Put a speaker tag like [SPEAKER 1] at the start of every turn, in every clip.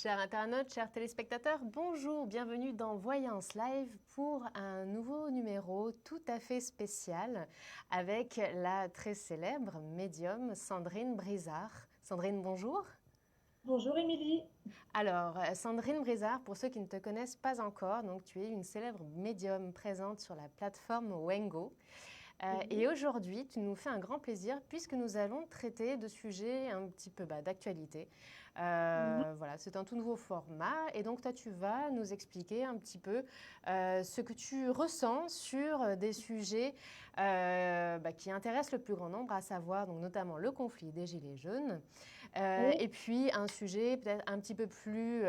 [SPEAKER 1] Chers internautes, chers téléspectateurs, bonjour, bienvenue dans Voyance Live pour un nouveau numéro tout à fait spécial avec la très célèbre médium Sandrine Brizard. Sandrine, bonjour.
[SPEAKER 2] Bonjour Émilie.
[SPEAKER 1] Alors, Sandrine Brizard, pour ceux qui ne te connaissent pas encore, donc tu es une célèbre médium présente sur la plateforme Wengo. Et
[SPEAKER 2] Oui.
[SPEAKER 1] aujourd'hui, tu nous fais un grand plaisir puisque nous allons traiter de sujets un petit peu d'actualité.
[SPEAKER 2] Mhm.
[SPEAKER 1] Voilà, c'est un tout nouveau format et donc toi, tu vas nous expliquer un petit peu ce que tu ressens sur des sujets qui intéressent le plus grand nombre, à savoir donc notamment le conflit des Gilets jaunes
[SPEAKER 2] Oui.
[SPEAKER 1] et puis un sujet peut-être un petit peu plus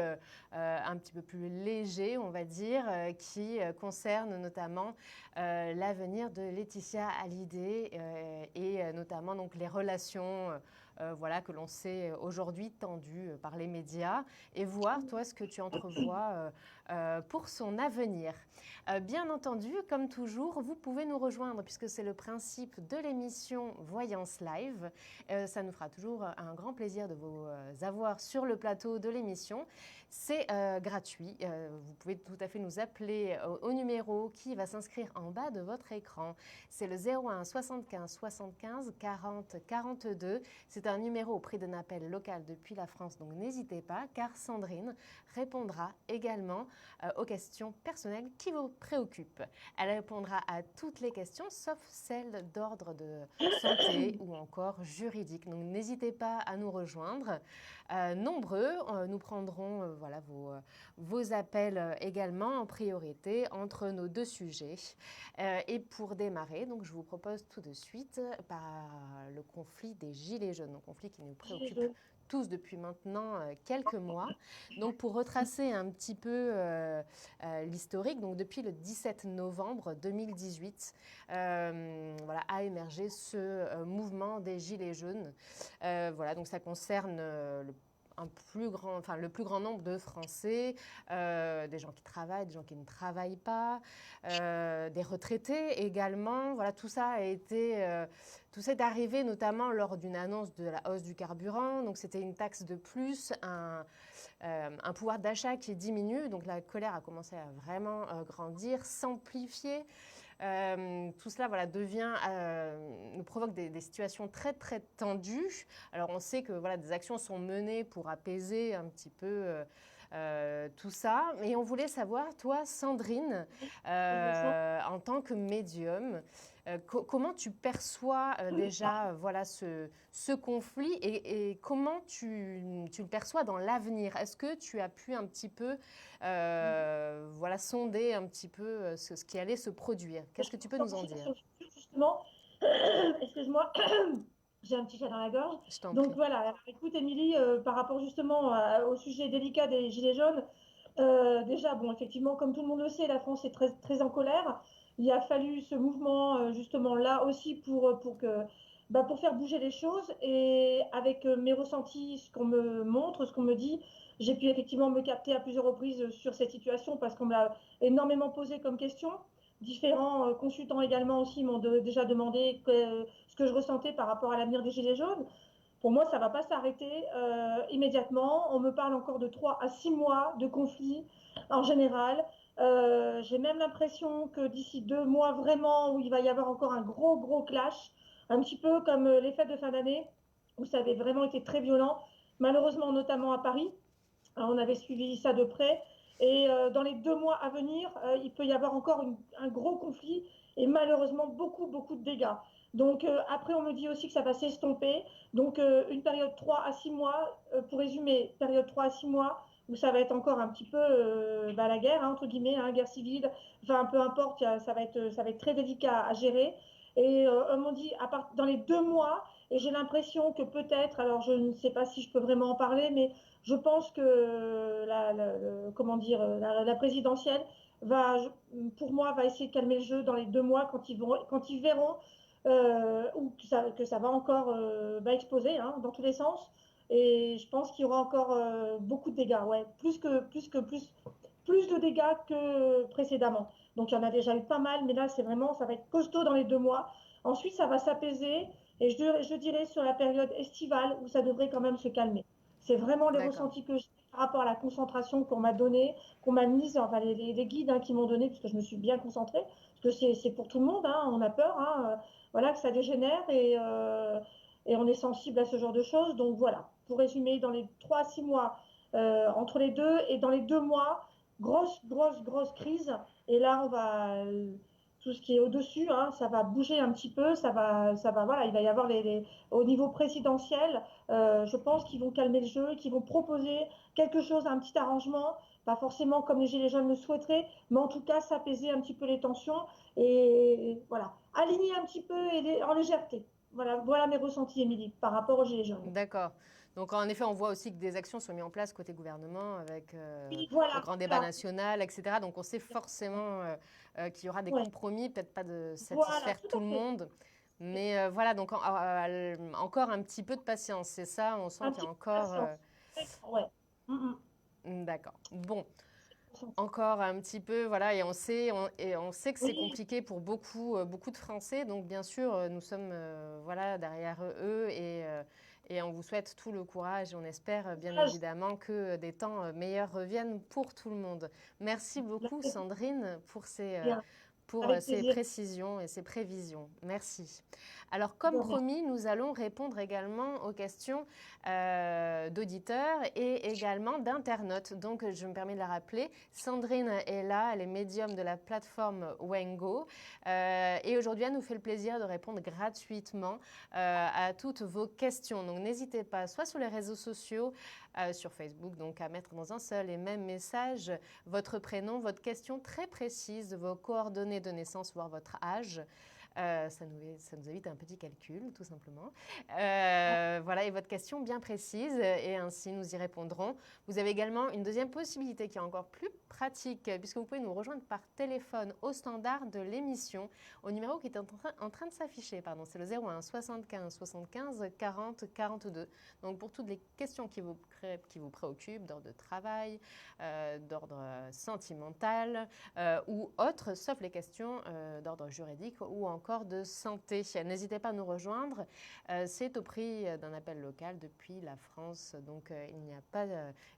[SPEAKER 1] léger, on va dire, qui concerne notamment l'avenir de Laetitia Hallyday et notamment donc les relations voilà, que l'on sait aujourd'hui tendues par les médias et voir toi ce que tu entrevois pour son avenir. Bien entendu, comme toujours, vous pouvez nous rejoindre puisque c'est le principe de l'émission Voyance Live. Ça nous fera toujours un grand plaisir de vous avoir sur le plateau de l'émission. C'est gratuit. Vous pouvez tout à fait nous appeler au numéro qui va s'inscrire en bas de votre écran. C'est le 01 75 75 40 42. C'est un numéro au prix d'un appel local depuis la France, donc n'hésitez pas, car Sandrine répondra également aux questions personnelles qui vous préoccupent. Elle répondra à toutes les questions, sauf celles d'ordre de santé ou encore juridique. Donc n'hésitez pas à nous rejoindre. Nombreux, nous prendrons voilà, vos appels également en priorité entre nos deux sujets. Et pour démarrer, donc, je vous propose tout de suite par le conflit des Gilets jaunes, un conflit qui nous
[SPEAKER 2] Gilets
[SPEAKER 1] préoccupe
[SPEAKER 2] jaunes.
[SPEAKER 1] tous depuis maintenant quelques mois. Donc pour retracer un petit peu l'historique, donc depuis le 17 novembre 2018, voilà, a émergé ce mouvement des Gilets jaunes. Voilà, donc ça concerne le plus grand nombre de Français, des gens qui travaillent, des gens qui ne travaillent pas, des retraités également. Voilà, tout ça est arrivé notamment lors d'une annonce de la hausse du carburant. Donc c'était une taxe de plus, un pouvoir d'achat qui diminue. Donc la colère a commencé à vraiment grandir, s'amplifier. Tout cela voilà, nous provoque des situations très très tendues. Alors on sait que voilà, des actions sont menées pour apaiser un petit peu tout ça. Et on voulait savoir, toi, Sandrine,
[SPEAKER 2] Je vous sens.
[SPEAKER 1] en tant que médium, comment tu perçois déjà voilà, ce conflit et comment tu le perçois dans l'avenir? Est-ce que tu as pu un petit peu voilà, sonder un petit peu ce qui allait se produire? Qu'est-ce que tu peux
[SPEAKER 2] Sur
[SPEAKER 1] nous en dire?
[SPEAKER 2] le futur, justement. Excuse-moi, j'ai un petit chat dans la gorge.
[SPEAKER 1] Je t'en
[SPEAKER 2] Donc
[SPEAKER 1] prie.
[SPEAKER 2] voilà, alors, écoute Émilie, par rapport justement au sujet délicat des Gilets jaunes, déjà, bon, effectivement, comme tout le monde le sait, la France est très, très en colère. Il a fallu ce mouvement, justement, là aussi pour faire bouger les choses. Et avec mes ressentis, ce qu'on me montre, ce qu'on me dit, j'ai pu effectivement me capter à plusieurs reprises sur cette situation parce qu'on me l'a énormément posé comme question. Différents consultants également aussi m'ont déjà demandé ce que je ressentais par rapport à l'avenir des Gilets jaunes. Pour moi, ça ne va pas s'arrêter immédiatement. On me parle encore de 3 à 6 mois de conflit en général. J'ai même l'impression que d'ici 2 mois, vraiment, où il va y avoir encore un gros, gros clash, un petit peu comme les fêtes de fin d'année, où ça avait vraiment été très violent, malheureusement, notamment à Paris. On avait suivi ça de près. Et dans les 2 mois à venir, il peut y avoir encore un gros conflit et malheureusement beaucoup, beaucoup de dégâts. Donc après, on me dit aussi que ça va s'estomper. Donc une période 3 à 6 mois, pour résumer, période 3 à 6 mois, où ça va être encore un petit peu la guerre, hein, entre guillemets, hein, guerre civile, enfin peu importe, ça va être très délicat à gérer. Et on m'a dit, dans les 2 mois, et j'ai l'impression que peut-être, alors je ne sais pas si je peux vraiment en parler, mais je pense que comment dire, la présidentielle va, pour moi, va essayer de calmer le jeu dans les 2 mois quand ils verront ou que ça va encore va exploser hein, dans tous les sens. Et je pense qu'il y aura encore beaucoup de dégâts, ouais, plus de dégâts que précédemment. Donc il y en a déjà eu pas mal, mais là c'est vraiment, ça va être costaud dans les 2 mois. Ensuite, ça va s'apaiser et je dirais sur la période estivale où ça devrait quand même se calmer. C'est vraiment les
[SPEAKER 1] D'accord.
[SPEAKER 2] ressentis que j'ai par rapport à la concentration qu'on m'a donnée, qu'on m'a mise, enfin les guides qui m'ont donné, puisque je me suis bien concentrée, parce que c'est pour tout le monde, on a peur, voilà, que ça dégénère et on est sensible à ce genre de choses. Donc voilà, pour résumer, dans les 3 à 6 mois, entre les deux, et dans les 2 mois, grosse crise. Et là, tout ce qui est au-dessus, ça va bouger un petit peu, voilà, il va y avoir au niveau présidentiel, je pense qu'ils vont calmer le jeu, qu'ils vont proposer quelque chose, un petit arrangement, pas forcément comme les Gilets jaunes le souhaiteraient, mais en tout cas s'apaiser un petit peu les tensions et voilà, aligner un petit peu en légèreté. Voilà mes ressentis, Émilie, par rapport aux Gilets jaunes.
[SPEAKER 1] D'accord. Donc en effet, on voit aussi que des actions sont mises en place côté gouvernement avec
[SPEAKER 2] Oui,
[SPEAKER 1] le
[SPEAKER 2] voilà,
[SPEAKER 1] grand débat national, etc. Donc on sait forcément qu'il y aura des
[SPEAKER 2] ouais,
[SPEAKER 1] compromis, peut-être pas de
[SPEAKER 2] voilà,
[SPEAKER 1] satisfaire
[SPEAKER 2] tout
[SPEAKER 1] tout
[SPEAKER 2] à
[SPEAKER 1] le
[SPEAKER 2] fait.
[SPEAKER 1] monde. Mais voilà, donc encore un petit peu de patience, c'est ça, on sent
[SPEAKER 2] Un
[SPEAKER 1] qu'il y
[SPEAKER 2] petit
[SPEAKER 1] a
[SPEAKER 2] peu de
[SPEAKER 1] encore...
[SPEAKER 2] patience. Ouais. Mm,
[SPEAKER 1] D'accord. Bon,
[SPEAKER 2] ressenti.
[SPEAKER 1] encore un petit peu, voilà, et on sait que c'est
[SPEAKER 2] Oui,
[SPEAKER 1] compliqué pour beaucoup de Français. Donc, bien sûr, nous sommes voilà, derrière eux et on vous souhaite tout le courage et on espère bien
[SPEAKER 2] courage.
[SPEAKER 1] évidemment que des temps meilleurs reviennent pour tout le monde. Merci beaucoup, Sandrine,
[SPEAKER 2] Bien,
[SPEAKER 1] pour
[SPEAKER 2] avec
[SPEAKER 1] ces
[SPEAKER 2] plaisir.
[SPEAKER 1] précisions et ces prévisions. Merci. Alors,
[SPEAKER 2] De
[SPEAKER 1] comme
[SPEAKER 2] rien.
[SPEAKER 1] promis, nous allons répondre également aux questions d'auditeurs et également d'internautes. Donc, je me permets de la rappeler. Sandrine est là, elle est médium de la plateforme Wengo. Et aujourd'hui, elle nous fait le plaisir de répondre gratuitement à toutes vos questions. Donc, n'hésitez pas, soit sur les réseaux sociaux, sur Facebook, donc à mettre dans un seul et même message votre prénom, votre question très précise, vos coordonnées de naissance, voire votre âge. Ça nous évite un petit calcul, tout simplement. Voilà, et votre question bien précise, et ainsi nous y répondrons. Vous avez également une deuxième possibilité qui est encore plus pratique, puisque vous pouvez nous rejoindre par téléphone au standard de l'émission, au numéro qui est en train de s'afficher. C'est le 01 75 75 40 42. Donc pour toutes les questions qui vous préoccupent, d'ordre de travail, d'ordre sentimental ou autres, sauf les questions d'ordre juridique ou encore de santé. N'hésitez pas à nous rejoindre. C'est au prix d'un appel local depuis la France. Donc, il n'y a pas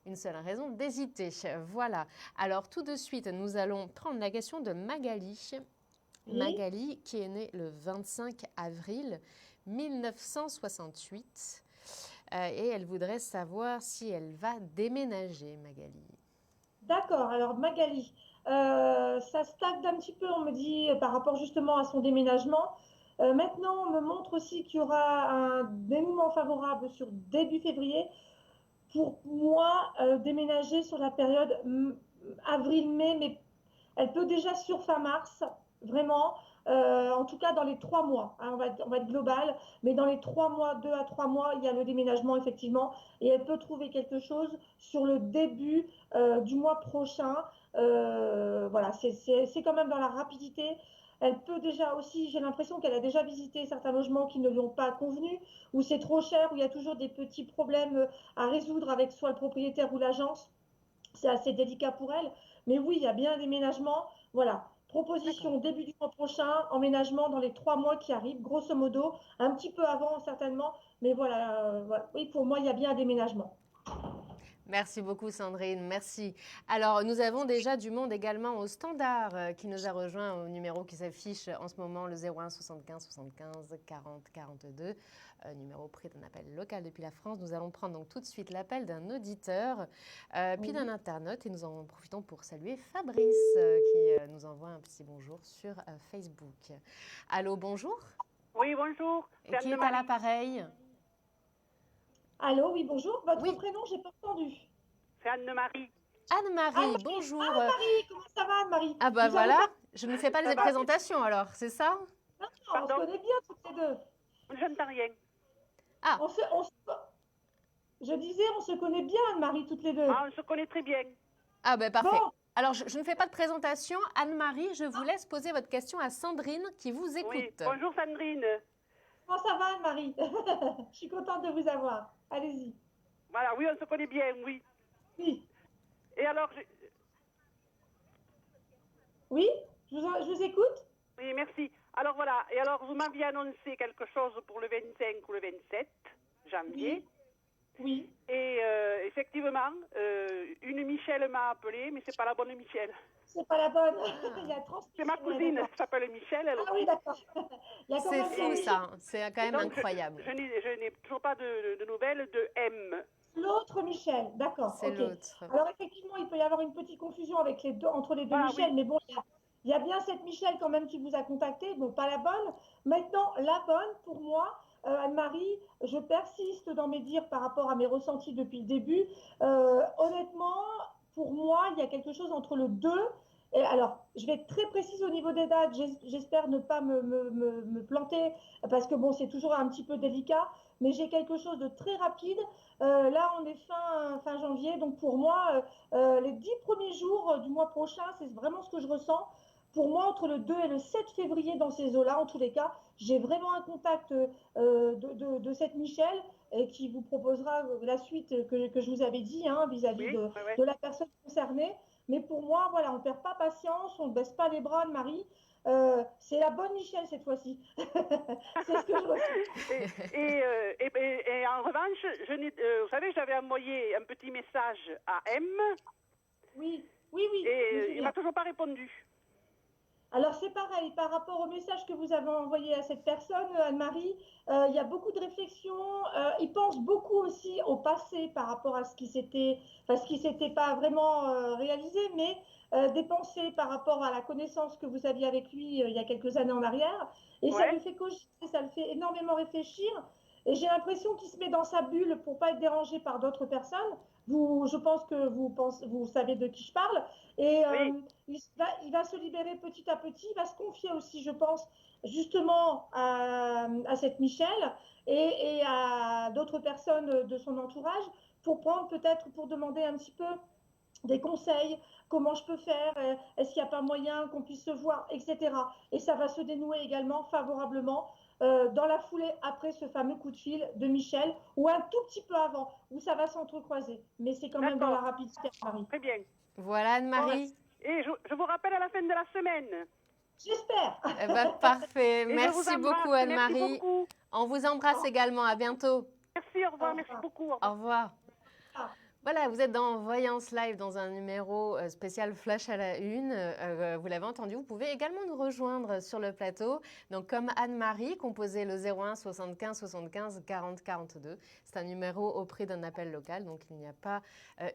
[SPEAKER 1] une seule raison d'hésiter. Voilà. Alors, tout de suite, nous allons prendre la question de Magali.
[SPEAKER 2] Oui,
[SPEAKER 1] Magali, qui est née le 25 avril 1968. Et elle voudrait savoir si elle va déménager, Magali.
[SPEAKER 2] d'accord. Alors, Magali, ça stagne un petit peu, on me dit, par rapport justement à son déménagement. Maintenant, on me montre aussi qu'il y aura un dénouement favorable sur début février. Pour moi, déménager sur la période avril-mai, mais elle peut déjà sur fin mars, vraiment. En tout cas, dans les 3 mois, on va être global, mais dans les 3 mois, 2 à 3 mois, il y a le déménagement, effectivement, et elle peut trouver quelque chose sur le début du mois prochain. Voilà, c'est quand même dans la rapidité. Elle peut déjà aussi, j'ai l'impression qu'elle a déjà visité certains logements qui ne lui ont pas convenu, où c'est trop cher, où il y a toujours des petits problèmes à résoudre avec soit le propriétaire ou l'agence. C'est assez délicat pour elle. Mais oui, il y a bien un déménagement. Voilà.
[SPEAKER 1] D'accord.
[SPEAKER 2] Proposition début du mois prochain, emménagement dans les 3 mois qui arrivent, grosso modo, un petit peu avant certainement. Mais voilà, voilà. Oui, pour moi, il y a bien un déménagement.
[SPEAKER 1] Merci beaucoup Sandrine, merci. Alors nous avons déjà du monde également au standard qui nous a rejoint au numéro qui s'affiche en ce moment, le 01 75 75 40 42, numéro pris d'un appel local depuis la France. Nous allons prendre donc tout de suite l'appel d'un auditeur, puis d'un
[SPEAKER 2] Oui.
[SPEAKER 1] internaute et nous en profitons pour saluer Fabrice qui nous envoie un petit bonjour sur Facebook. Allô, bonjour.
[SPEAKER 3] Oui, bonjour, c'est
[SPEAKER 1] Qui est à
[SPEAKER 3] Anne-Marie.
[SPEAKER 1] l'appareil?
[SPEAKER 2] Allô, oui, bonjour. Votre
[SPEAKER 1] Oui,
[SPEAKER 2] prénom, j'ai pas entendu.
[SPEAKER 3] C'est Anne-Marie.
[SPEAKER 1] Anne-Marie,
[SPEAKER 2] Anne-Marie.
[SPEAKER 1] bonjour.
[SPEAKER 2] Anne-Marie, comment ça va, Anne-Marie?
[SPEAKER 1] Ah bah
[SPEAKER 2] Vous avez
[SPEAKER 1] voilà,
[SPEAKER 2] pas...
[SPEAKER 1] je ne fais pas
[SPEAKER 3] Ça
[SPEAKER 1] les
[SPEAKER 3] va?
[SPEAKER 1] présentations alors, c'est ça?
[SPEAKER 2] Non, non, on se
[SPEAKER 3] Pardon?
[SPEAKER 2] connaît bien toutes les deux.
[SPEAKER 3] Je n'entends rien.
[SPEAKER 1] Ah,
[SPEAKER 2] Je disais, on se connaît bien, Anne-Marie, toutes les deux.
[SPEAKER 3] Ah, on se connaît très bien.
[SPEAKER 1] ah ben parfait.
[SPEAKER 2] Bon,
[SPEAKER 1] Alors je ne fais pas de présentation. Anne-Marie, je vous laisse poser votre question à Sandrine qui vous
[SPEAKER 3] Oui,
[SPEAKER 1] écoute.
[SPEAKER 3] bonjour Sandrine.
[SPEAKER 2] comment ça va, Anne-Marie? Je suis contente de vous avoir. Allez-y.
[SPEAKER 3] Voilà, oui, on se connaît bien, oui.
[SPEAKER 2] Oui.
[SPEAKER 3] Et alors,
[SPEAKER 2] Oui, je vous écoute.
[SPEAKER 3] oui, merci. Alors voilà, et alors vous m'aviez annoncé quelque chose pour le 25 ou le 27 janvier.
[SPEAKER 2] Oui, Oui.
[SPEAKER 3] Et effectivement, une Michel m'a appelé, mais c'est pas la bonne Michel.
[SPEAKER 2] C'est pas la bonne. Il y a 30
[SPEAKER 3] C'est ma
[SPEAKER 2] Michel, ouais,
[SPEAKER 3] cousine,
[SPEAKER 2] d'accord.
[SPEAKER 3] elle s'appelle Michel, elle
[SPEAKER 2] Ah oui,
[SPEAKER 3] aussi.
[SPEAKER 2] d'accord. Il y a quand
[SPEAKER 1] C'est
[SPEAKER 2] même
[SPEAKER 1] fou
[SPEAKER 2] Michel.
[SPEAKER 1] ça, c'est quand
[SPEAKER 3] Et
[SPEAKER 1] même
[SPEAKER 3] donc,
[SPEAKER 1] incroyable.
[SPEAKER 3] je n'ai toujours pas de nouvelles de M.
[SPEAKER 2] L'autre Michel, d'accord,
[SPEAKER 1] C'est
[SPEAKER 2] ok.
[SPEAKER 1] l'autre.
[SPEAKER 2] Alors effectivement, il peut y avoir une petite confusion avec les deux, entre les deux
[SPEAKER 3] Voilà,
[SPEAKER 2] Michel,
[SPEAKER 3] oui.
[SPEAKER 2] mais bon, il y a bien cette Michel quand même qui vous a contacté, bon, pas la bonne. Maintenant, la bonne, pour moi, Anne-Marie, je persiste dans mes dires par rapport à mes ressentis depuis le début. Honnêtement, pour moi, il y a quelque chose entre le 2. Et alors, je vais être très précise au niveau des dates, j'espère ne pas me planter, parce que bon, c'est toujours un petit peu délicat, mais j'ai quelque chose de très rapide. Là, on est fin janvier, donc pour moi, les 10 premiers jours du mois prochain, c'est vraiment ce que je ressens. Pour moi, entre le 2 et le 7 février, dans ces eaux-là, en tous les cas, j'ai vraiment un contact de cette Michel et qui vous proposera la suite que je vous avais dit hein, vis-à-vis
[SPEAKER 3] Oui, ouais, ouais.
[SPEAKER 2] de la personne concernée. Mais pour moi, voilà, on ne perd pas patience, on ne baisse pas les bras de Marie. C'est la bonne Michel cette fois-ci. C'est ce que je ressens.
[SPEAKER 3] Et en revanche, vous savez, j'avais envoyé un petit message à M
[SPEAKER 2] Oui, oui, oui.
[SPEAKER 3] et il m'a toujours pas répondu.
[SPEAKER 2] Alors c'est pareil, par rapport au message que vous avez envoyé à cette personne, Anne-Marie, il y a beaucoup de réflexions. Il pense beaucoup aussi au passé par rapport à ce qui s'était pas vraiment réalisé, mais des pensées par rapport à la connaissance que vous aviez avec lui il y a quelques années en arrière. Et ça
[SPEAKER 3] Ouais.
[SPEAKER 2] lui fait cogiter, ça le fait énormément réfléchir. Et j'ai l'impression qu'il se met dans sa bulle pour pas être dérangé par d'autres personnes. Je pense que vous savez de qui je parle. Et
[SPEAKER 3] Oui.
[SPEAKER 2] il va se libérer petit à petit, il va se confier aussi, je pense, justement à cette Michel et à d'autres personnes de son entourage pour prendre peut-être, pour demander un petit peu des conseils, comment je peux faire, est-ce qu'il n'y a pas moyen qu'on puisse se voir, etc. Et ça va se dénouer également favorablement dans la foulée après ce fameux coup de fil de Michel, ou un tout petit peu avant, où ça va s'entrecroiser. Mais c'est quand même dans la rapidité, Marie.
[SPEAKER 3] Très bien.
[SPEAKER 1] Voilà Anne-Marie.
[SPEAKER 3] Et je vous rappelle à la fin de la semaine.
[SPEAKER 2] J'espère.
[SPEAKER 1] Eh ben, parfait.
[SPEAKER 3] Et je
[SPEAKER 1] Merci
[SPEAKER 3] vous embrasse.
[SPEAKER 1] beaucoup
[SPEAKER 3] Merci
[SPEAKER 1] Anne-Marie.
[SPEAKER 3] beaucoup.
[SPEAKER 1] On vous embrasse également. À bientôt.
[SPEAKER 3] Merci, au revoir.
[SPEAKER 2] Au
[SPEAKER 3] Merci
[SPEAKER 2] revoir.
[SPEAKER 3] beaucoup. Au
[SPEAKER 1] Au
[SPEAKER 3] revoir.
[SPEAKER 1] revoir. Voilà, vous êtes dans Voyance Live dans un numéro spécial Flash à la une. Vous l'avez entendu, vous pouvez également nous rejoindre sur le plateau. Donc comme Anne-Marie, composez le 01 75 75 40 42. C'est un numéro au prix d'un appel local, donc il n'y a pas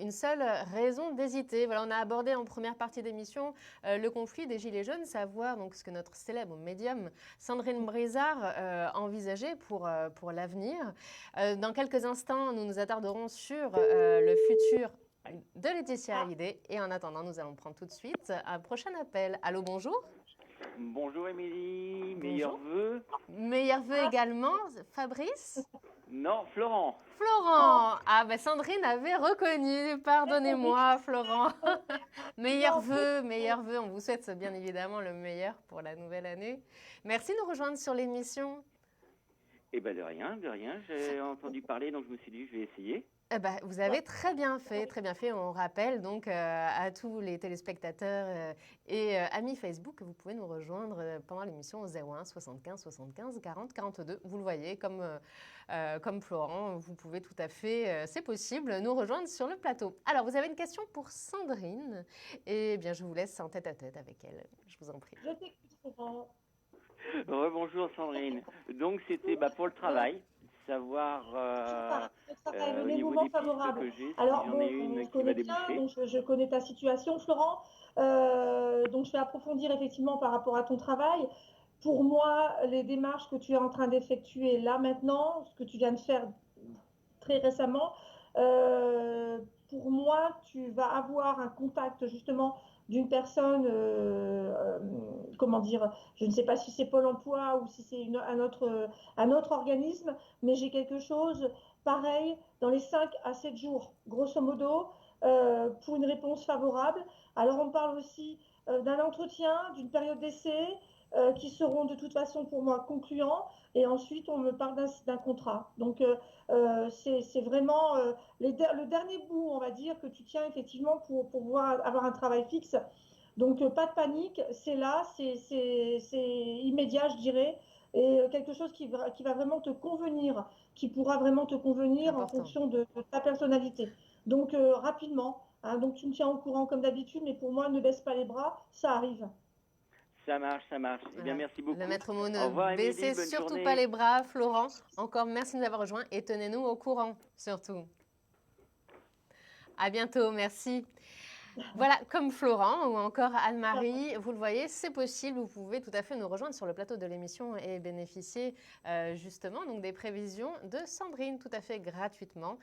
[SPEAKER 1] une seule raison d'hésiter. Voilà, on a abordé en première partie d'émission le conflit des Gilets jaunes, savoir donc ce que notre célèbre médium Sandrine Brizard envisageait pour l'avenir. Dans quelques instants, nous nous attarderons sur le futur de Laetitia Hallyday. Et en attendant, nous allons prendre tout de suite un prochain appel. Allô, bonjour.
[SPEAKER 4] Bonjour Émilie, meilleurs vœux.
[SPEAKER 1] Meilleurs vœux également, Fabrice.
[SPEAKER 4] Non, Florent.
[SPEAKER 1] Florent. Ah ben Sandrine avait reconnu, pardonnez-moi Florent. Meilleurs vœux, on vous souhaite bien évidemment le meilleur pour la nouvelle année. Merci de nous rejoindre sur l'émission.
[SPEAKER 4] Eh ben de rien, j'ai entendu parler donc je me suis dit je vais essayer.
[SPEAKER 1] Eh ben, vous avez très bien fait, très bien fait. On rappelle donc à tous les téléspectateurs et amis Facebook que vous pouvez nous rejoindre pendant l'émission au 01 75 75 40 42. Vous le voyez, comme Florent, vous pouvez tout à fait, c'est possible, nous rejoindre sur le plateau. Alors, vous avez une question pour Sandrine. Eh bien, je vous laisse en tête-à-tête avec elle. Je vous en prie.
[SPEAKER 2] Je t'écoute, Florent.
[SPEAKER 4] Rebonjour Sandrine. Donc c'était pour le travail, savoir
[SPEAKER 2] le
[SPEAKER 4] au niveau
[SPEAKER 2] dénouement
[SPEAKER 4] des pistes
[SPEAKER 2] favorable.
[SPEAKER 4] que j'ai, si
[SPEAKER 2] Alors,
[SPEAKER 4] j'en
[SPEAKER 2] bon,
[SPEAKER 4] ai une
[SPEAKER 2] on se
[SPEAKER 4] qui va
[SPEAKER 2] connaît bien,
[SPEAKER 4] déboucher.
[SPEAKER 2] donc je connais ta situation, Florent. Donc, je vais approfondir effectivement par rapport à ton travail. Pour moi, les démarches que tu es en train d'effectuer là maintenant, ce que tu viens de faire très récemment, pour moi, tu vas avoir un contact justement d'une personne, comment dire, je ne sais pas si c'est Pôle emploi ou si c'est un autre organisme, mais j'ai quelque chose pareil dans les 5 à 7 jours, grosso modo, pour une réponse favorable. Alors on parle aussi d'un entretien, d'une période d'essai, qui seront de toute façon pour moi concluants, et ensuite on me parle d'un contrat. Donc c'est vraiment le dernier bout, on va dire, que tu tiens effectivement pour pouvoir avoir un travail fixe. Donc pas de panique, c'est là, c'est immédiat, je dirais. et quelque chose qui va vraiment te convenir, qui pourra vraiment te convenir en
[SPEAKER 1] Important.
[SPEAKER 2] fonction de ta personnalité. Donc rapidement, hein, donc tu me tiens au courant comme d'habitude, mais pour moi, ne baisse pas les bras, ça arrive.
[SPEAKER 4] Ça marche, ça marche. Eh bien,
[SPEAKER 1] Voilà.
[SPEAKER 4] merci beaucoup.
[SPEAKER 1] Le maître mot,
[SPEAKER 4] Au
[SPEAKER 1] ne
[SPEAKER 4] revoir, Émilie,
[SPEAKER 1] baissez
[SPEAKER 4] bonne
[SPEAKER 1] surtout
[SPEAKER 4] journée.
[SPEAKER 1] pas les bras. Florent, encore merci de nous avoir rejoints et tenez-nous au courant, surtout. À bientôt, merci. Voilà, comme Florent ou encore Anne-Marie, vous le voyez, c'est possible, vous pouvez tout à fait nous rejoindre sur le plateau de l'émission et bénéficier justement donc des prévisions de Sandrine tout à fait gratuitement.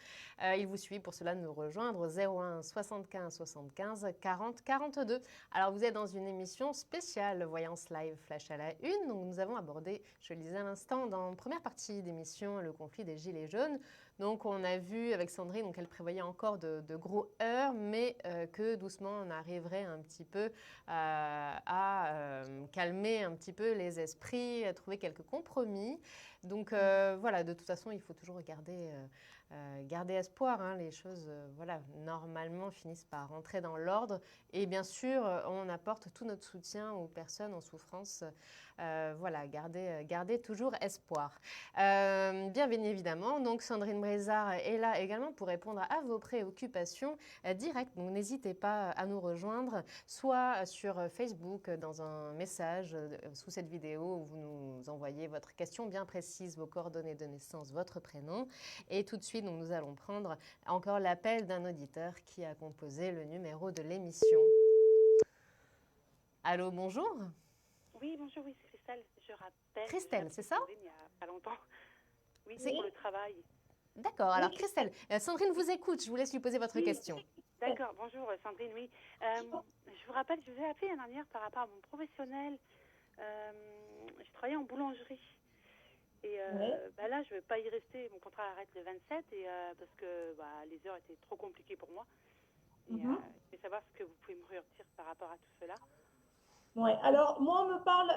[SPEAKER 1] Il vous suffit pour cela de nous rejoindre au 01 75 75 40 42. Alors vous êtes dans une émission spéciale Voyance Live Flash à la Une, donc nous avons abordé, je le disais à l'instant, dans la première partie d'émission, le conflit des Gilets jaunes. Donc on a vu avec Sandrine qu'elle prévoyait encore de gros heurts, mais que doucement on arriverait un petit peu à calmer un petit peu les esprits, à trouver quelques compromis. Donc voilà, de toute façon il faut toujours garder espoir. Hein. Les choses, voilà, normalement finissent par rentrer dans l'ordre. Et bien sûr, on apporte tout notre soutien aux personnes en souffrance. Voilà, gardez toujours espoir. Bien évidemment, donc Sandrine Brézard est là également pour répondre à vos préoccupations directes. Donc n'hésitez pas à nous rejoindre, soit sur Facebook dans un message sous cette vidéo où vous nous envoyez votre question bien précise, vos coordonnées de naissance, votre prénom. Et tout de suite, donc, nous allons prendre encore l'appel d'un auditeur qui a composé le numéro de l'émission. Allô, bonjour.
[SPEAKER 5] Oui, bonjour, oui, c'est Christelle. Je rappelle.
[SPEAKER 1] Christelle, c'est ça?
[SPEAKER 5] Il n'y a pas longtemps. Oui,
[SPEAKER 1] C'est
[SPEAKER 5] pour le travail.
[SPEAKER 1] D'accord. Alors, Christelle, Sandrine vous écoute. Je vous laisse lui poser votre question.
[SPEAKER 5] D'accord, bonjour Sandrine, oui. Je vous rappelle, je vous ai appelé l'année dernière par rapport à mon professionnel. Je travaillais en boulangerie. Et là, je ne vais pas y rester. Mon contrat arrête le 27 parce que les heures étaient trop compliquées pour moi. Et je voulais savoir ce que vous pouvez me redire par rapport à tout cela.
[SPEAKER 2] Ouais. Alors, moi, on me parle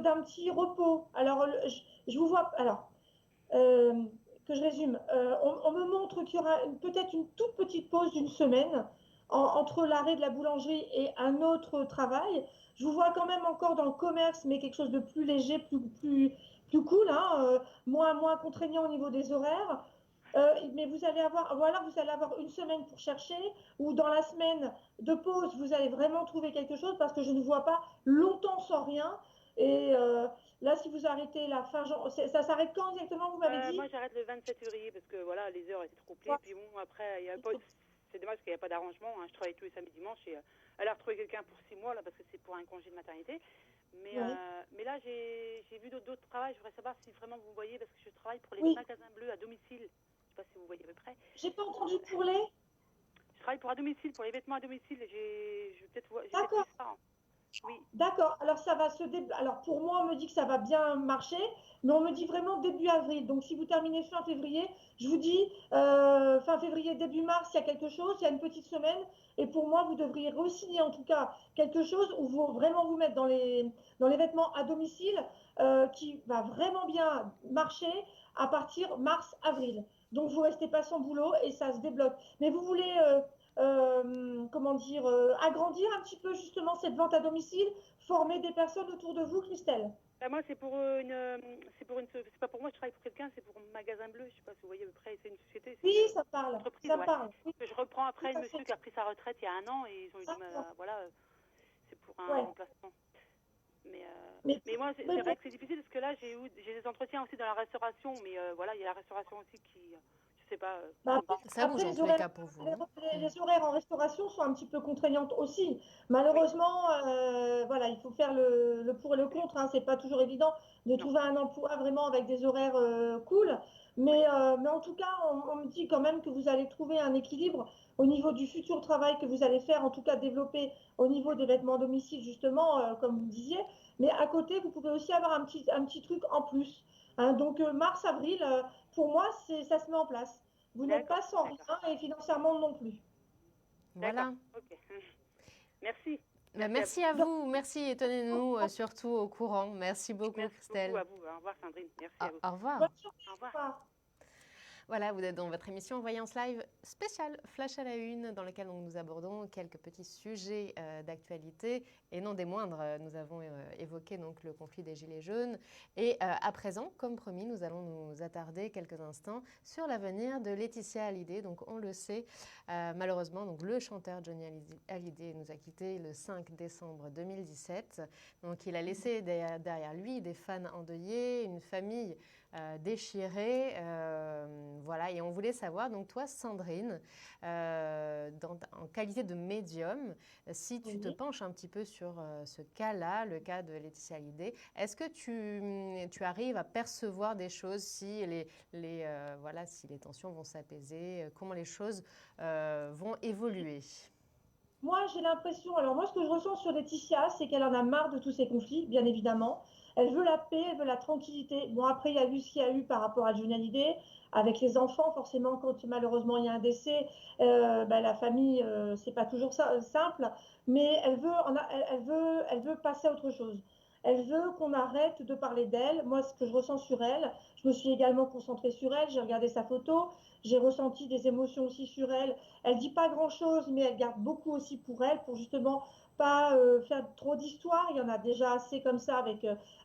[SPEAKER 2] d'un petit repos. Alors, je vous vois. Alors, que je résume. On me montre qu'il y aura peut-être une toute petite pause d'une semaine entre l'arrêt de la boulangerie et un autre travail. Je vous vois quand même encore dans le commerce, mais quelque chose de plus léger, plus cool, hein, moins contraignant au niveau des horaires. Mais vous allez avoir une semaine pour chercher, ou dans la semaine de pause, vous allez vraiment trouver quelque chose, parce que je ne vois pas longtemps sans rien. Et là, si vous arrêtez la fin janvier, ça s'arrête quand exactement, vous m'avez dit?
[SPEAKER 5] Moi, j'arrête le 27 février parce que voilà, les heures étaient trop pleines. Puis bon, après, c'est dommage parce qu'il n'y a pas d'arrangement. Hein. Je travaille tous les samedis, dimanches et elle a retrouvé quelqu'un pour 6 mois là parce que c'est pour un congé de maternité. Mais là, j'ai vu d'autres travails. Je voudrais savoir si vraiment vous voyez, parce que je travaille pour les magasins bleus à domicile. Je ne sais pas si vous voyez à peu près.
[SPEAKER 2] J'ai pas entendu pour les.
[SPEAKER 5] Je travaille pour à domicile, pour les vêtements à domicile. Je vais peut-être voir.
[SPEAKER 2] D'accord.
[SPEAKER 5] Oui.
[SPEAKER 2] D'accord. Alors ça va Alors pour moi, on me dit que ça va bien marcher, mais on me dit vraiment début avril. Donc si vous terminez fin février, je vous dis fin février, début mars, il y a quelque chose, il y a une petite semaine. Et pour moi, vous devriez re-signer en tout cas quelque chose où vous vraiment vous mettre dans les vêtements à domicile qui va vraiment bien marcher à partir mars-avril. Donc vous restez pas sans boulot et ça se débloque. Mais vous voulez agrandir un petit peu justement cette vente à domicile, former des personnes autour de vous, Christelle?
[SPEAKER 5] Moi, c'est pas pour moi, je travaille pour quelqu'un, c'est pour un magasin bleu, je sais pas si vous voyez à peu près, c'est une société.
[SPEAKER 2] Oui, ça parle. Ça parle.
[SPEAKER 5] Oui. Je reprends après un monsieur qui a pris sa retraite il y a 1 an et ils ont eu c'est pour un remplacement. Mais moi, c'est vrai que c'est difficile parce que là, j'ai des entretiens aussi dans la restauration, mais il y a la restauration aussi qui, je sais pas.
[SPEAKER 1] Ça bouge en tous les cas pour vous.
[SPEAKER 2] Les horaires en restauration sont un petit peu contraignantes aussi. Malheureusement, il faut faire le pour et le contre. Hein. C'est pas toujours évident de trouver un emploi vraiment avec des horaires cool. Mais en tout cas, on me dit quand même que vous allez trouver un équilibre au niveau du futur travail que vous allez faire, en tout cas développer au niveau des vêtements à domicile, justement, comme vous disiez. Mais à côté, vous pouvez aussi avoir un petit truc en plus. Hein. Donc, mars-avril, pour moi, ça se met en place. Vous n'êtes pas sans rien et financièrement non plus.
[SPEAKER 1] Voilà.
[SPEAKER 5] Okay. Merci.
[SPEAKER 1] Merci à vous. Merci et tenez-nous surtout au courant. Merci beaucoup, Christelle.
[SPEAKER 5] Merci beaucoup à vous. Au revoir, Sandrine. Merci à vous.
[SPEAKER 1] Au revoir.
[SPEAKER 2] Bonne journée. Au revoir.
[SPEAKER 1] Voilà, vous êtes dans votre émission Voyance Live spéciale Flash à la Une, dans laquelle nous abordons quelques petits sujets d'actualité et non des moindres. Nous avons évoqué donc le conflit des Gilets jaunes et à présent, comme promis, nous allons nous attarder quelques instants sur l'avenir de Laetitia Hallyday. Donc on le sait, malheureusement, donc le chanteur Johnny Hallyday nous a quittés le 5 décembre 2017. Donc il a laissé derrière lui des fans endeuillés, une famille déchirée. Voilà, et on voulait savoir, donc toi, Sandrine, en qualité de médium, si tu te penches un petit peu sur ce cas-là, le cas de Laetitia Hallyday, est-ce que tu arrives à percevoir des choses, si voilà, si les tensions vont s'apaiser, comment les choses vont évoluer?
[SPEAKER 2] Moi, j'ai l'impression, alors moi, ce que je ressens sur Laetitia, c'est qu'elle en a marre de tous ces conflits, bien évidemment. Elle veut la paix, elle veut la tranquillité. Bon, après, il y a eu ce qu'il y a eu par rapport à Johnny Hallyday, avec les enfants. Forcément, quand malheureusement il y a un décès, la famille, c'est pas toujours simple. Mais elle veut passer à autre chose. Elle veut qu'on arrête de parler d'elle. Moi, ce que je ressens sur elle, je me suis également concentrée sur elle. J'ai regardé sa photo, j'ai ressenti des émotions aussi sur elle. Elle dit pas grand-chose, mais elle garde beaucoup aussi pour elle, pour justement pas faire trop d'histoires. Il y en a déjà assez comme ça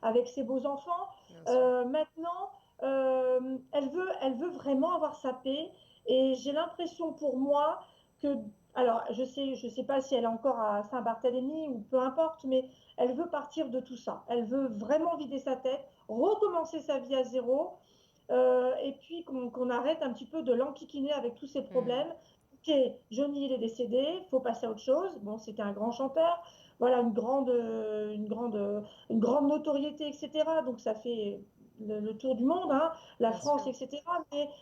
[SPEAKER 2] avec ses beaux enfants. Maintenant, elle veut vraiment avoir sa paix. Et j'ai l'impression pour moi que, alors je sais pas si elle est encore à Saint-Barthélemy ou peu importe, mais elle veut partir de tout ça. Elle veut vraiment vider sa tête, recommencer sa vie à zéro. Et puis qu'on arrête un petit peu de l'enquiquiner avec tous ces problèmes. Ok, Johnny il est décédé, il faut passer à autre chose. Bon, c'était un grand chanteur, voilà une grande notoriété, etc. Donc ça fait le tour du monde, hein, la
[SPEAKER 1] Bien
[SPEAKER 2] France,
[SPEAKER 1] sûr.
[SPEAKER 2] etc.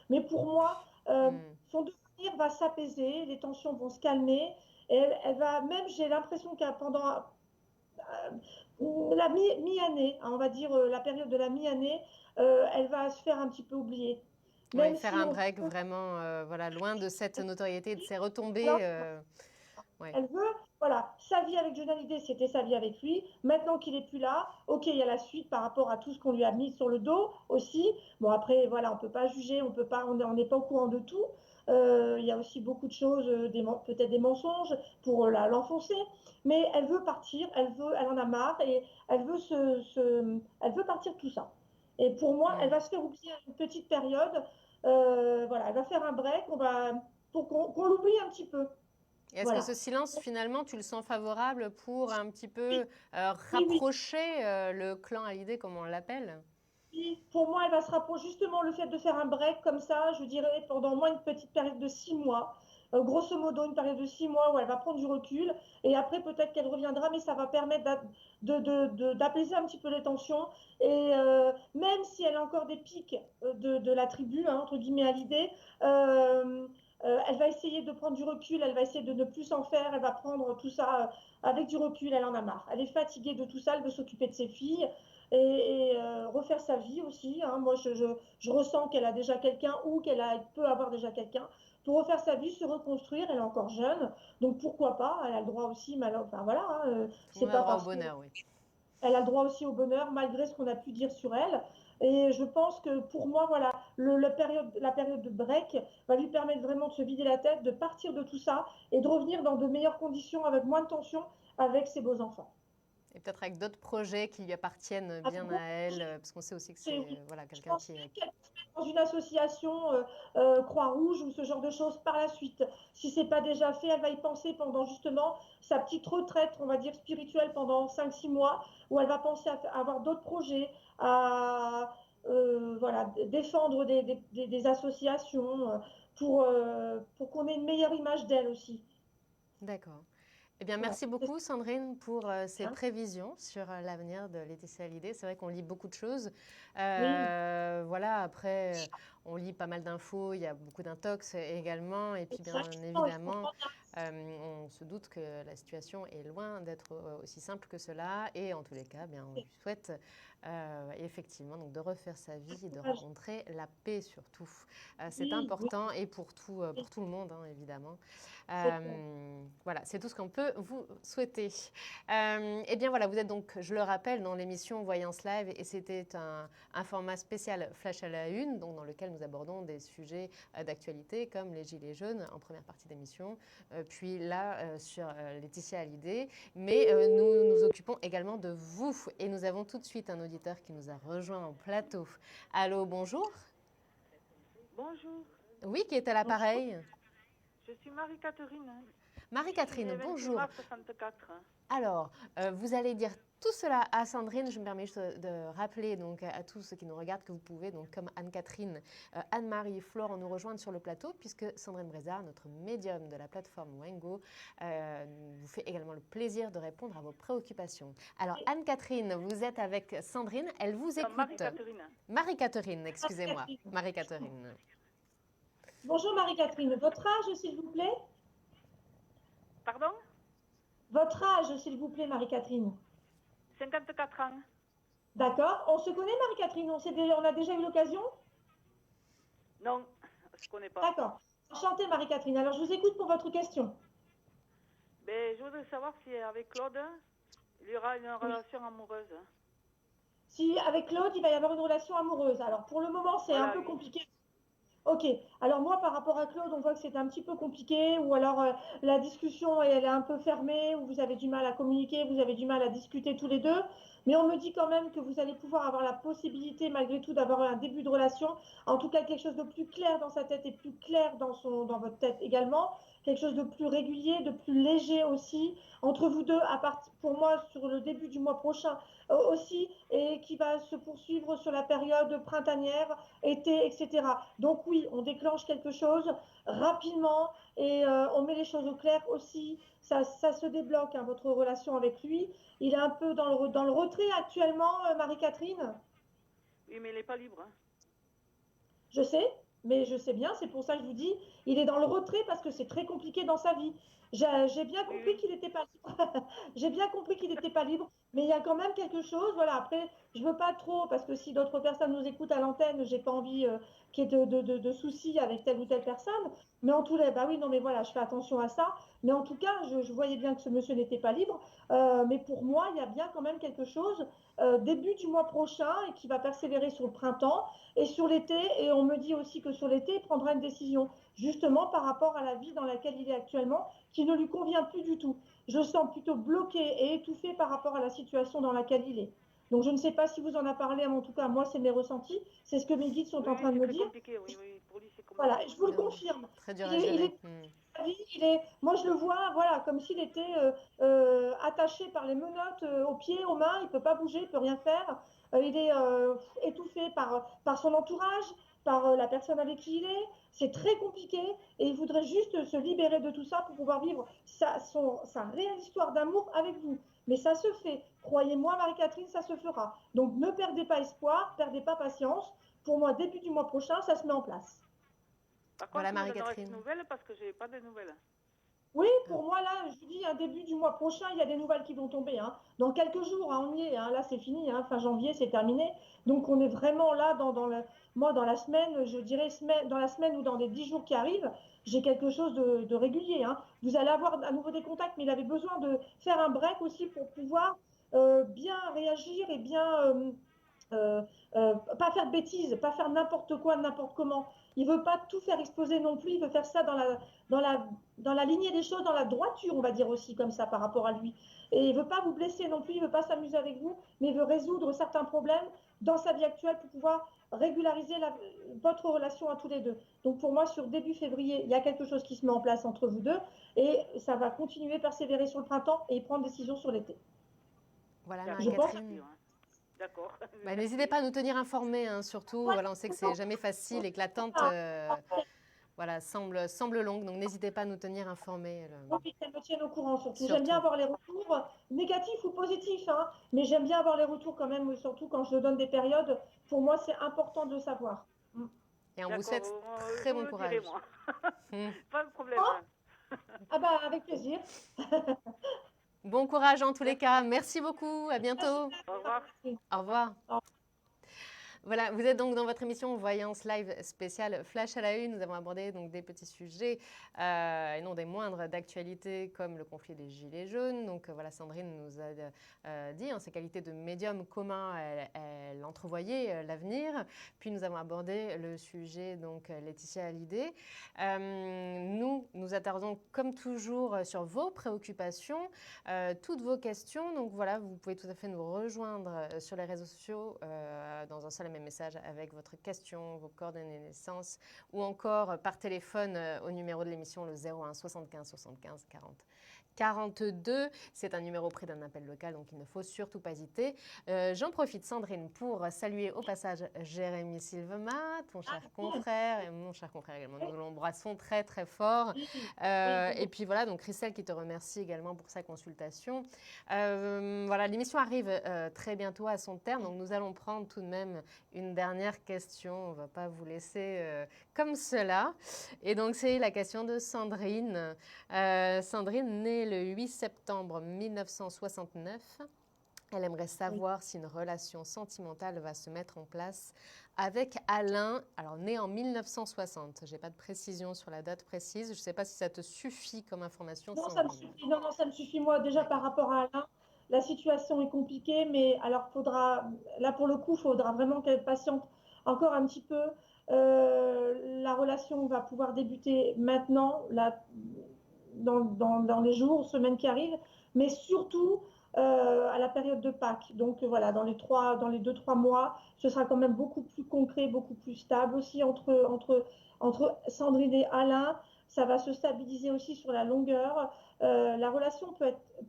[SPEAKER 2] Mais pour moi, son devenir va s'apaiser, les tensions vont se calmer. Et elle va même, j'ai l'impression qu'à pendant la mi-année, hein, on va dire la période de la mi-année, elle va se faire un petit peu oublier.
[SPEAKER 1] Oui,
[SPEAKER 2] Même
[SPEAKER 1] faire
[SPEAKER 2] si
[SPEAKER 1] un
[SPEAKER 2] on
[SPEAKER 1] break vraiment, voilà, loin de cette notoriété, de ces
[SPEAKER 2] alors,
[SPEAKER 1] retombées. Ouais.
[SPEAKER 2] elle veut, voilà, sa vie avec Johnny Hallyday, c'était sa vie avec lui. Maintenant qu'il n'est plus là, ok, il y a la suite par rapport à tout ce qu'on lui a mis sur le dos aussi. Bon, après, voilà, on ne peut pas juger, on n'est pas au courant de tout. Il y a aussi beaucoup de choses, peut-être des mensonges pour l'enfoncer. Mais elle veut partir, elle en a marre et elle veut partir de tout ça. Et pour moi, elle va se faire oublier une petite période. Voilà, elle va faire un break, pour qu'on l'oublie un petit peu.
[SPEAKER 1] Est-ce que
[SPEAKER 2] Voilà.
[SPEAKER 1] ce silence, finalement, tu le sens favorable pour un petit peu
[SPEAKER 2] Oui, oui.
[SPEAKER 1] rapprocher le clan Hallyday, comme on l'appelle?
[SPEAKER 2] Oui, pour moi, elle va se rapprocher justement le fait de faire un break comme ça, je dirais pendant au moins une petite période de 6 mois. Grosso modo, une période de 6 mois où elle va prendre du recul et après peut-être qu'elle reviendra, mais ça va permettre d'apaiser un petit peu les tensions. Et même si elle a encore des pics de la tribu, hein, entre guillemets, à l'idée, elle va essayer de prendre du recul, elle va essayer de ne plus s'en faire, elle va prendre tout ça avec du recul, elle en a marre. Elle est fatiguée de tout ça, elle veut s'occuper de ses filles et refaire sa vie aussi. Hein. Moi, je ressens qu'elle a déjà quelqu'un ou qu'elle peut avoir déjà quelqu'un pour refaire sa vie, se reconstruire. Elle est encore jeune, donc pourquoi pas. Elle a le droit aussi, enfin voilà, hein,
[SPEAKER 1] Tout le
[SPEAKER 2] c'est
[SPEAKER 1] monde a
[SPEAKER 2] pas
[SPEAKER 1] droit au
[SPEAKER 2] parce que
[SPEAKER 1] bonheur, oui.
[SPEAKER 2] elle a le droit aussi au bonheur malgré ce qu'on a pu dire sur elle. Et je pense que pour moi, voilà, la période de break va lui permettre vraiment de se vider la tête, de partir de tout ça et de revenir dans de meilleures conditions, avec moins de tension, avec ses beaux enfants.
[SPEAKER 1] Et peut-être avec d'autres projets qui lui appartiennent bien à elle, parce qu'on sait aussi que c'est voilà,
[SPEAKER 2] Je
[SPEAKER 1] quelqu'un
[SPEAKER 2] pense
[SPEAKER 1] qui est...
[SPEAKER 2] qu'elle peut se mettre dans une association Croix-Rouge ou ce genre de choses par la suite. Si ce n'est pas déjà fait, elle va y penser pendant justement sa petite retraite, on va dire spirituelle, pendant 5-6 mois, où elle va penser à avoir d'autres projets, à voilà, défendre des associations pour qu'on ait une meilleure image d'elle aussi.
[SPEAKER 1] D'accord. Eh bien,
[SPEAKER 2] Voilà.
[SPEAKER 1] merci beaucoup, Sandrine, pour ces
[SPEAKER 2] Hein.
[SPEAKER 1] prévisions sur l'avenir de Laetitia Hallyday. C'est vrai qu'on lit beaucoup de choses.
[SPEAKER 2] Oui,
[SPEAKER 1] Voilà, après, on lit pas mal d'infos. Il y a beaucoup d'intox également. Et puis, bien
[SPEAKER 2] exactement. Il faut
[SPEAKER 1] évidemment,
[SPEAKER 2] prendre un
[SPEAKER 1] On se doute que la situation est loin d'être aussi simple que cela et en tous les cas, bien, on lui souhaite effectivement donc, de refaire sa vie et de rencontrer la paix surtout. C'est important et pour tout le monde, hein, évidemment. Voilà, c'est tout ce qu'on peut vous souhaiter. Eh bien voilà, vous êtes donc, je le rappelle, dans l'émission Voyance Live et c'était un format spécial Flash à la Une, donc dans lequel nous abordons des sujets d'actualité comme les Gilets jaunes en première partie d'émission, puis là sur Laetitia Hallyday. Mais nous nous occupons également de vous et nous avons tout de suite un auditeur qui nous a rejoint en plateau. Allô, bonjour.
[SPEAKER 6] Bonjour.
[SPEAKER 1] Oui, qui est à l'appareil?
[SPEAKER 6] Je suis Marie-Catherine.
[SPEAKER 1] Marie-Catherine, bonjour.
[SPEAKER 6] 64.
[SPEAKER 1] Alors, vous allez dire tout cela à Sandrine. Je me permets juste de rappeler donc, à tous ceux qui nous regardent que vous pouvez, donc, comme Anne-Catherine, Anne-Marie, Flore, nous rejoindre sur le plateau, puisque Sandrine Brézard, notre médium de la plateforme Wengo, vous fait également le plaisir de répondre à vos préoccupations. Alors, Anne-Catherine, vous êtes avec Sandrine. Elle vous écoute.
[SPEAKER 6] Marie-Catherine.
[SPEAKER 1] Marie-Catherine, excusez-moi. Marie-Catherine.
[SPEAKER 2] Bonjour Marie-Catherine. Votre âge, s'il vous plaît?
[SPEAKER 6] Pardon?
[SPEAKER 2] Votre âge, s'il vous plaît, Marie-Catherine?
[SPEAKER 6] 54 ans.
[SPEAKER 2] D'accord. On se connaît, Marie-Catherine? On a déjà eu l'occasion?
[SPEAKER 6] Non, je ne connais pas.
[SPEAKER 2] D'accord. Enchantée, Marie-Catherine. Alors, je vous écoute pour votre question.
[SPEAKER 6] Ben, je voudrais savoir si avec Claude, il y aura une relation amoureuse.
[SPEAKER 2] Si avec Claude, il va y avoir une relation amoureuse. Alors, pour le moment, c'est un peu compliqué. Ok, alors moi par rapport à Claude, on voit que c'est un petit peu compliqué ou alors la discussion elle est un peu fermée ou vous avez du mal à communiquer, vous avez du mal à discuter tous les deux, mais on me dit quand même que vous allez pouvoir avoir la possibilité malgré tout d'avoir un début de relation, en tout cas quelque chose de plus clair dans sa tête et plus clair dans votre tête également, quelque chose de plus régulier, de plus léger aussi, entre vous deux, pour moi sur le début du mois prochain aussi, et qui va se poursuivre sur la période printanière, été, etc. Donc oui, on déclenche quelque chose rapidement et on met les choses au clair aussi. Ça se débloque, hein, votre relation avec lui. Il est un peu dans le retrait actuellement, Marie-Catherine.
[SPEAKER 6] Oui, mais il n'est pas libre. Hein.
[SPEAKER 2] Je sais, mais je sais bien, c'est pour ça que je vous dis, il est dans le retrait parce que c'est très compliqué dans sa vie. J'ai bien compris qu'il n'était pas libre. J'ai bien compris qu'il n'était pas libre, mais il y a quand même quelque chose. Voilà, après, je ne veux pas trop, parce que si d'autres personnes nous écoutent à l'antenne, j'ai pas envie qu'il y ait de soucis avec telle ou telle personne. Mais en tout cas, bah oui, non, mais voilà, je fais attention à ça. Mais en tout cas, je voyais bien que ce monsieur n'était pas libre. Mais pour moi, il y a bien quand même quelque chose début du mois prochain et qui va persévérer sur le printemps et sur l'été. Et on me dit aussi que sur l'été, il prendra une décision, justement par rapport à la vie dans laquelle il est actuellement, qui ne lui convient plus du tout. Je le sens plutôt bloqué et étouffé par rapport à la situation dans laquelle il est. Donc je ne sais pas si vous en avez parlé, mais en tout cas, moi, c'est mes ressentis. C'est ce que mes guides sont en train de me dire.
[SPEAKER 6] Compliqué, oui, pour lui, c'est compliqué.
[SPEAKER 2] Voilà, je vous le confirme.
[SPEAKER 1] Très dur à gérer.
[SPEAKER 2] Moi, je le vois, voilà, comme s'il était attaché par les menottes aux pieds, aux mains. Il ne peut pas bouger, il ne peut rien faire. Il est étouffé par son entourage, par la personne avec qui il est. C'est très compliqué et il voudrait juste se libérer de tout ça pour pouvoir vivre sa réelle histoire d'amour avec vous. Mais ça se fait. Croyez-moi, Marie-Catherine, ça se fera. Donc, ne perdez pas espoir, perdez pas patience. Pour moi, début du mois prochain, ça se met en place.
[SPEAKER 6] Par contre,
[SPEAKER 1] voilà,
[SPEAKER 6] vous
[SPEAKER 1] Marie-Catherine.
[SPEAKER 6] Des nouvelles parce que je n'ai pas de nouvelles.
[SPEAKER 2] Oui, pour moi, là, je vous dis, un début du mois prochain, il y a des nouvelles qui vont tomber. Hein. Dans quelques jours, hein, on y est. Hein. Là, c'est fini. Hein. Fin janvier, c'est terminé. Donc, on est vraiment là dans la semaine, je dirais, dans la semaine ou dans les 10 jours qui arrivent, j'ai quelque chose de régulier. Hein. Vous allez avoir à nouveau des contacts, mais il avait besoin de faire un break aussi pour pouvoir bien réagir et bien... pas faire de bêtises, pas faire n'importe quoi, n'importe comment. Il veut pas tout faire exploser non plus, il veut faire ça dans la lignée des choses, dans la droiture, on va dire aussi comme ça par rapport à lui. Et il veut pas vous blesser non plus, il veut pas s'amuser avec vous, mais il veut résoudre certains problèmes dans sa vie actuelle pour pouvoir régulariser votre relation à tous les deux. Donc pour moi, sur début février, il y a quelque chose qui se met en place entre vous deux et ça va continuer, persévérer sur le printemps et prendre décision sur l'été.
[SPEAKER 1] Voilà, Marie-Catherine.
[SPEAKER 6] D'accord.
[SPEAKER 1] Bah, n'hésitez pas à nous tenir informés, hein, surtout. Voilà, on sait que c'est jamais facile et que l'attente voilà, semble longue. Donc, n'hésitez pas à nous tenir informés.
[SPEAKER 2] Oui, qu'elle me tienne au courant, surtout. J'aime bien avoir les retours, négatifs ou positifs, hein, mais j'aime bien avoir les retours quand même, surtout quand je donne des périodes. Pour moi, c'est important de le savoir.
[SPEAKER 1] Et on vous souhaite très bon courage.
[SPEAKER 6] Pas de problème.
[SPEAKER 2] Ah bah, avec plaisir.
[SPEAKER 1] Bon courage en tous les cas. Merci beaucoup. À bientôt.
[SPEAKER 6] Au revoir.
[SPEAKER 1] Au revoir.
[SPEAKER 2] Au revoir.
[SPEAKER 1] Voilà, vous êtes donc dans votre émission Voyance Live spéciale Flash à la Une. Nous avons abordé donc des petits sujets et non des moindres d'actualité comme le conflit des Gilets jaunes. Donc voilà, Sandrine nous a dit en sa qualité de médium comment elle entrevoyait l'avenir. Puis nous avons abordé le sujet donc Laetitia Hallyday. Nous attardons comme toujours sur vos préoccupations, toutes vos questions. Donc voilà, vous pouvez tout à fait nous rejoindre sur les réseaux sociaux dans un seul même message avec votre question, vos coordonnées de naissance ou encore par téléphone au numéro de l'émission le 01 75 75 40 42. C'est un numéro près d'un appel local, donc il ne faut surtout pas hésiter. J'en profite, Sandrine, pour saluer au passage Jérémy Silvema, ton cher confrère, et mon cher confrère également. Nous l'embrassons très très fort. Et puis voilà, donc Christelle qui te remercie également pour sa consultation. Voilà, l'émission arrive très bientôt à son terme, donc nous allons prendre tout de même une dernière question. On ne va pas vous laisser comme cela. Et donc c'est la question de Sandrine. Sandrine, née le 8 septembre 1969. Elle aimerait savoir si une relation sentimentale va se mettre en place avec Alain, alors né en 1960. Je n'ai pas de précision sur la date précise. Je ne sais pas si ça te suffit comme information.
[SPEAKER 2] Non, ça me suffit. Non, ça me suffit. Moi, déjà par rapport à Alain, la situation est compliquée, mais alors là pour le coup, il faudra vraiment qu'elle patiente encore un petit peu. La relation va pouvoir débuter maintenant, là, dans les jours, semaines qui arrivent, mais surtout à la période de Pâques. Donc voilà, dans les 2-3 mois, ce sera quand même beaucoup plus concret, beaucoup plus stable aussi entre Sandrine et Alain. Ça va se stabiliser aussi sur la longueur. La relation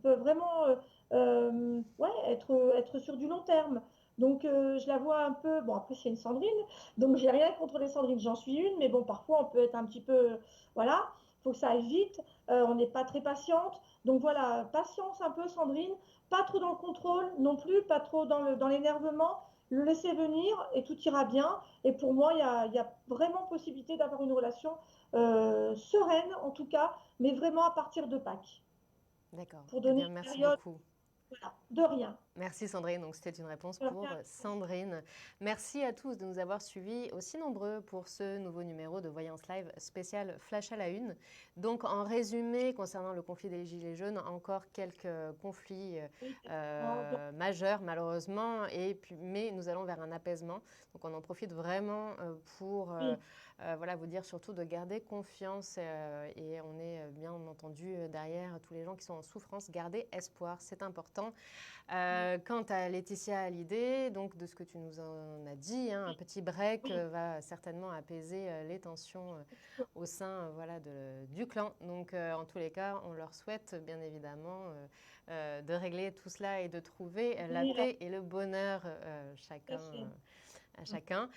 [SPEAKER 2] peut vraiment ouais, être sur du long terme. Donc je la vois un peu, bon après c'est une Sandrine, donc j'ai rien contre les Sandrines, j'en suis une, mais bon parfois on peut être un petit peu, voilà, il faut que ça aille vite, on n'est pas très patiente. Donc voilà, patience un peu Sandrine, pas trop dans le contrôle non plus, pas trop dans l'énervement, le laisser venir et tout ira bien. Et pour moi, il y a vraiment possibilité d'avoir une relation sereine en tout cas, mais vraiment à partir de Pâques.
[SPEAKER 1] D'accord.
[SPEAKER 2] Pour donner
[SPEAKER 1] bien,
[SPEAKER 2] une
[SPEAKER 1] merci
[SPEAKER 2] période,
[SPEAKER 1] beaucoup.
[SPEAKER 2] voilà, de rien.
[SPEAKER 1] Merci Sandrine, donc c'était une réponse pour Sandrine. Merci à tous de nous avoir suivis aussi nombreux pour ce nouveau numéro de Voyance Live spécial Flash à la Une. Donc en résumé, concernant le conflit des Gilets jaunes, encore quelques conflits majeurs malheureusement, mais nous allons vers un apaisement. Donc on en profite vraiment pour voilà, vous dire surtout de garder confiance et on est bien entendu derrière tous les gens qui sont en souffrance, garder espoir, c'est important. Quant à Laetitia Hallyday, donc de ce que tu nous en as dit, hein, un petit break va certainement apaiser les tensions au sein voilà, du clan. Donc en tous les cas, on leur souhaite bien évidemment de régler tout cela et de trouver la paix et le bonheur chacun. À chacun.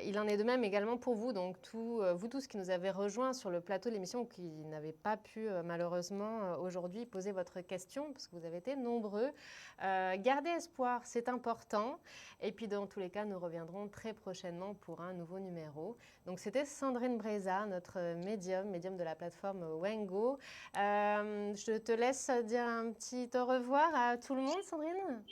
[SPEAKER 1] Il en est de même également pour vous, donc vous tous qui nous avez rejoints sur le plateau de l'émission, qui n'avez pas pu malheureusement aujourd'hui poser votre question, parce que vous avez été nombreux. Gardez espoir, c'est important. Et puis dans tous les cas, nous reviendrons très prochainement pour un nouveau numéro. Donc c'était Sandrine Breza, notre médium de la plateforme Wengo. Je te laisse dire un petit au revoir à tout le monde, Sandrine.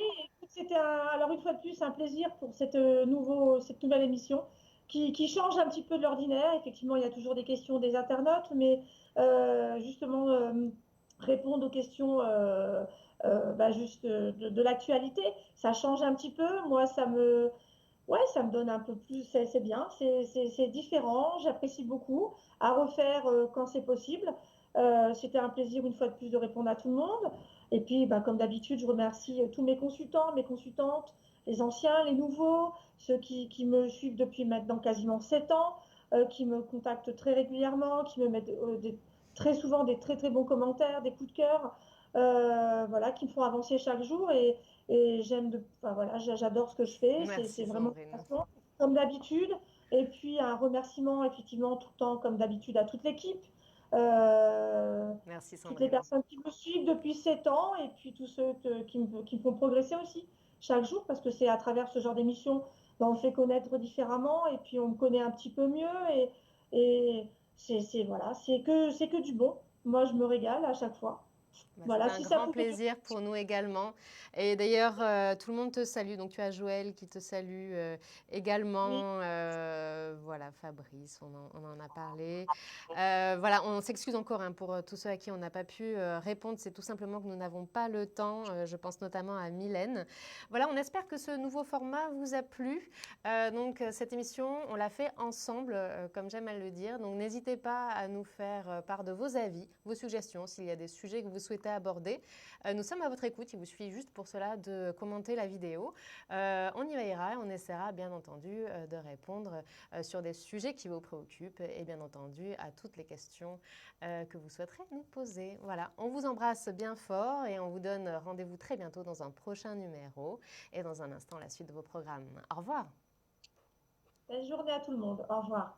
[SPEAKER 2] C'était alors une fois de plus un plaisir pour cette nouvelle émission qui change un petit peu de l'ordinaire. Effectivement, il y a toujours des questions des internautes, mais justement répondre aux questions juste de l'actualité, ça change un petit peu. Moi, ça me donne un peu plus, c'est bien, c'est différent, j'apprécie beaucoup. À refaire quand c'est possible. C'était un plaisir une fois de plus de répondre à tout le monde. Et puis, comme d'habitude, je remercie tous mes consultants, mes consultantes, les anciens, les nouveaux, ceux qui me suivent depuis maintenant quasiment 7 ans, qui me contactent très régulièrement, qui me mettent très souvent des très très bons commentaires, des coups de cœur, voilà, qui me font avancer chaque jour. Et j'adore ce que je fais. C'est vraiment comme d'habitude. Et puis un remerciement effectivement tout le temps comme d'habitude à toute l'équipe.
[SPEAKER 1] Merci Sandrine.
[SPEAKER 2] Toutes les personnes qui me suivent depuis 7 ans et puis tous ceux qui me font progresser aussi chaque jour, parce que c'est à travers ce genre d'émission on fait connaître différemment et puis on me connaît un petit peu mieux et c'est que du bon. moi, je me régale à chaque fois. Voilà,
[SPEAKER 1] C'est un
[SPEAKER 2] si ça
[SPEAKER 1] grand
[SPEAKER 2] pouvait
[SPEAKER 1] plaisir pour nous également. Et d'ailleurs, tout le monde te salue. Donc, tu as Joël qui te salue
[SPEAKER 2] oui,
[SPEAKER 1] également. Voilà, Fabrice, on en a parlé. Voilà, on s'excuse encore pour tous ceux à qui on n'a pas pu répondre. C'est tout simplement que nous n'avons pas le temps. Je pense notamment à Mylène. Voilà, on espère que ce nouveau format vous a plu. Donc, cette émission, on l'a fait ensemble, comme j'aime à le dire. Donc, n'hésitez pas à nous faire part de vos avis, vos suggestions, s'il y a des sujets que vous souhaitez aborder. Nous sommes à votre écoute. Il vous suffit juste pour cela de commenter la vidéo. On y veillera et on essaiera bien entendu de répondre sur des sujets qui vous préoccupent et bien entendu à toutes les questions que vous souhaiterez nous poser. Voilà, on vous embrasse bien fort et on vous donne rendez-vous très bientôt dans un prochain numéro et dans un instant la suite de vos programmes. Au revoir.
[SPEAKER 2] belle journée à tout le monde. Au revoir.